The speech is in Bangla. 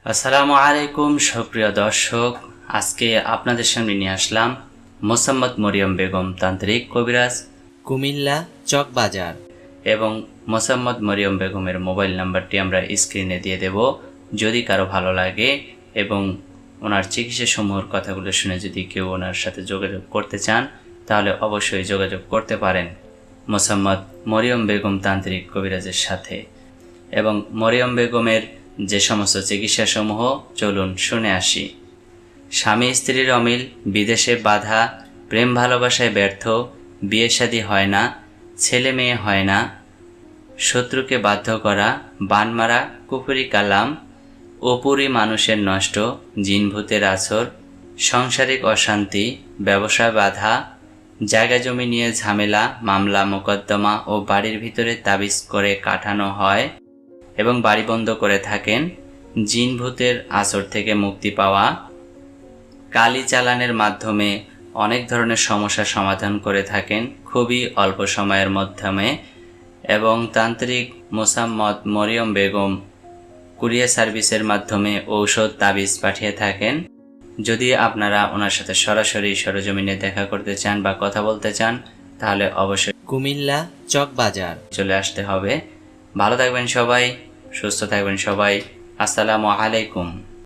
আসসালামু আলাইকুম সুপ্রিয় দর্শক, আজকে আপনাদের সামনে নিয়ে আসলাম মোসাম্মদ মরিয়ম বেগম তান্ত্রিক কবিরাজ কুমিল্লা চকবাজার। এবং মোসাম্মদ মরিয়ম বেগমের মোবাইল নাম্বারটি আমরা স্ক্রিনে দিয়ে দেব। যদি কারো ভালো লাগে এবং ওনার চিকিৎসা সমূহের কথাগুলো শুনে যদি কেউ ওনার সাথে যোগাযোগ করতে চান তাহলে অবশ্যই যোগাযোগ করতে পারেন মোসাম্মদ মরিয়ম বেগম তান্ত্রিক কবিরাজের সাথে। এবং মরিয়ম বেগমের যে সমস্ত চিকিৎসাসমূহ চলুন শুনে আসি। স্বামী স্ত্রীর অমিল, বিদেশে বাধা, প্রেম ভালোবাসায় ব্যর্থ, বিয়ে শাদী হয় না, ছেলে মেয়ে হয় না, শত্রুকে বাধ্য করা, বান মারা, কুফরি কালাম, অপুরি মানুষের নষ্ট, জিনভূতের আছর, সাংসারিক অশান্তি, ব্যবসায় বাধা, জায়গা জমি নিয়ে ঝামেলা, মামলা মোকদ্দমা ও বাড়ির ভিতরে তাবিজ করে কাটানো হয় এবং বাড়ি বন্ধ করে থাকেন, জিনভূতের আছর থেকে মুক্তি পাওয়া, কালি চালানের মাধ্যমে অনেক ধরনের সমস্যার সমাধান করে থাকেন খুবই অল্প সময়ের মাধ্যমে। এবং তান্ত্রিক মোসাম্মদ মরিয়ম বেগম কুরিয়ার সার্ভিসের মাধ্যমে ঔষধ তাবিজ পাঠিয়ে থাকেন। যদি আপনারা ওনার সাথে সরাসরি সরজমিনে দেখা করতে চান বা কথা বলতে চান তাহলে অবশ্যই কুমিল্লা চকবাজার চলে আসতে হবে। ভালো থাকবেন সবাই, সুস্থ থাকবেন সবাই। আসসালামু আলাইকুম।